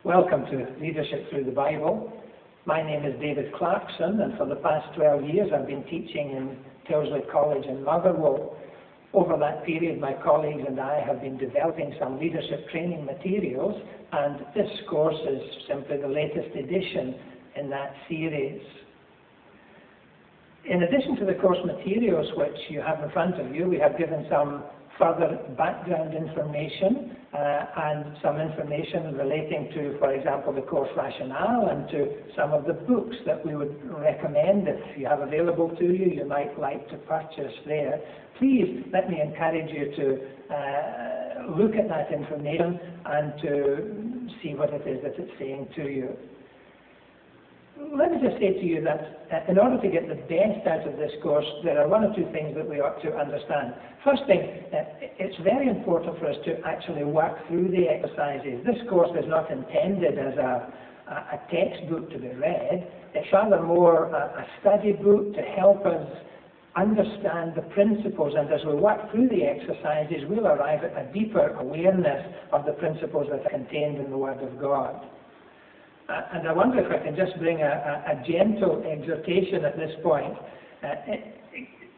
Welcome to Leadership Through the Bible. My name is David Clarkson, and for the past 12 years I've been teaching in Tyldesley College in Motherwell. Over that period, my colleagues and I have been developing some leadership training materials, and this course is simply the latest edition in that series. In addition to the course materials which you have in front of you, we have given some further background information and some information relating to, for example, the course rationale and to some of the books that we would recommend if you have available to you, you might like to purchase there. Please let me encourage you to look at that information and to see what it is that it's saying to you. Let me just say to you that in order to get the best out of this course, there are one or two things that we ought to understand. First thing, it's very important for us to actually work through the exercises. This course is not intended as a textbook to be read. It's rather more a study book to help us understand the principles, and as we work through the exercises, we'll arrive at a deeper awareness of the principles that are contained in the Word of God. And I wonder if I can just bring a gentle exhortation at this point.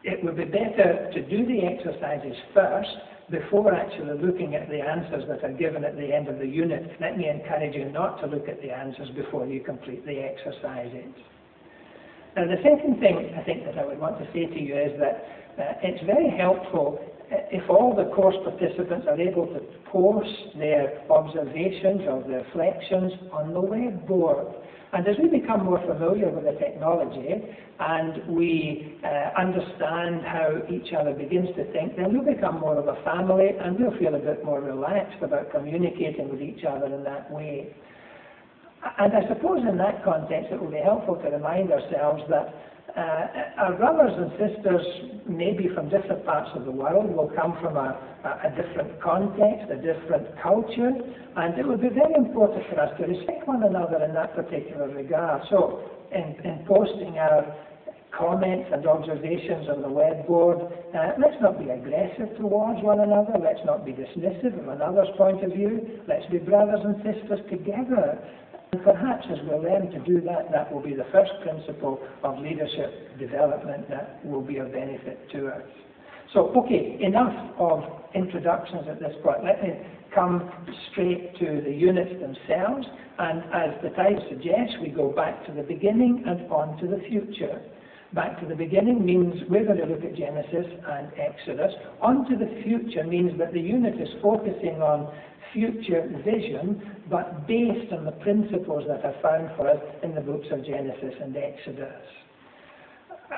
It would be better to do the exercises first before actually looking at the answers that are given at the end of the unit. Let me encourage you not to look at the answers before you complete the exercises. Now, the second thing I think that I would want to say to you is that it's very helpful if all the course participants are able to post their observations or their reflections on the web board. And as we become more familiar with the technology and we understand how each other begins to think, then we'll become more of a family and we'll feel a bit more relaxed about communicating with each other in that way. And I suppose in that context it will be helpful to remind ourselves that our brothers and sisters, maybe from different parts of the world, will come from a different context, a different culture, and it would be very important for us to respect one another in that particular regard. So, in posting our comments and observations on the web board, let's not be aggressive towards one another, let's not be dismissive of another's point of view, let's be brothers and sisters together. And perhaps as we learn to do that, that will be the first principle of leadership development that will be of benefit to us. So, okay, enough of introductions at this point. Let me come straight to the units themselves, and as the title suggests, we go back to the beginning and on to the future. Back to the beginning means we're going to look at Genesis and Exodus. On to the future means that the unit is focusing on future vision, but based on the principles that are found for us in the books of Genesis and Exodus.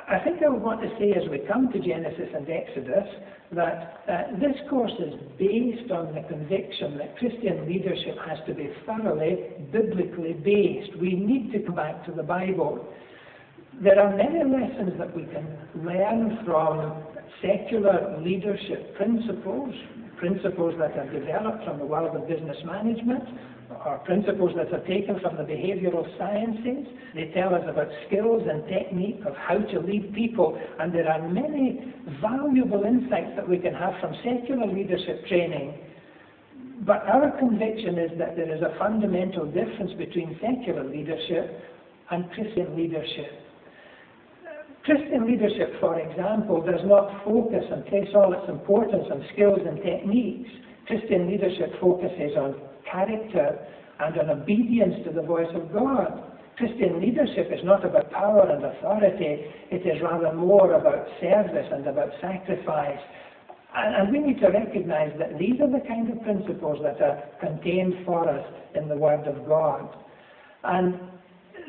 I think I would want to say as we come to Genesis and Exodus that this course is based on the conviction that Christian leadership has to be thoroughly biblically based. We need to come back to the Bible. There are many lessons that we can learn from secular leadership principles that are developed from the world of business management, or principles that are taken from the behavioral sciences. They tell us about skills and technique of how to lead people, and there are many valuable insights that we can have from secular leadership training. But our conviction is that there is a fundamental difference between secular leadership and Christian leadership. Christian leadership, for example, does not focus and place all its importance on skills and techniques. Christian leadership focuses on character and on obedience to the voice of God. Christian leadership is not about power and authority, it is rather more about service and about sacrifice. And we need to recognize that these are the kind of principles that are contained for us in the Word of God. And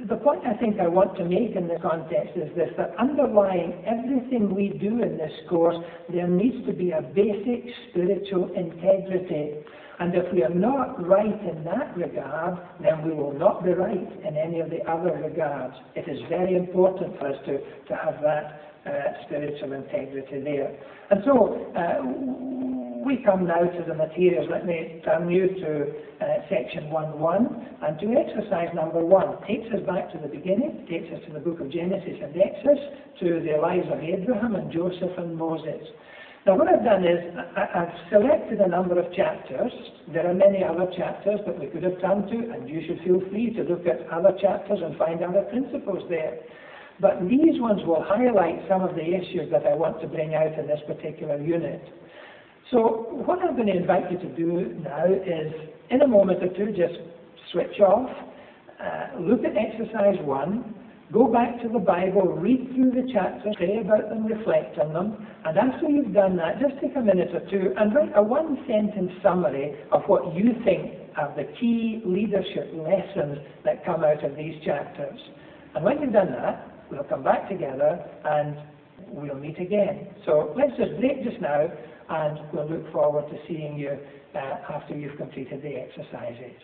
the point I think I want to make in this context is this, that underlying everything we do in this course, there needs to be a basic spiritual integrity. And if we are not right in that regard, then we will not be right in any of the other regards. It is very important for us to have that spiritual integrity there. And so, we come now to the materials. Let me turn you to section 1.1 and to exercise number 1. Takes us back to the beginning, takes us to the book of Genesis and Exodus, to the lives of Abraham and Joseph and Moses. Now what I've done is I've selected a number of chapters. There are many other chapters that we could have turned to, and you should feel free to look at other chapters and find other principles there. But these ones will highlight some of the issues that I want to bring out in this particular unit. So what I'm going to invite you to do now is, in a moment or two, just switch off, look at exercise 1, go back to the Bible, read through the chapters, pray about them, reflect on them, and after you've done that, just take a minute or two and write a one-sentence summary of what you think are the key leadership lessons that come out of these chapters. And when you've done that, we'll come back together and we'll meet again. So let's just break just now, and we'll look forward to seeing you after you've completed the exercises.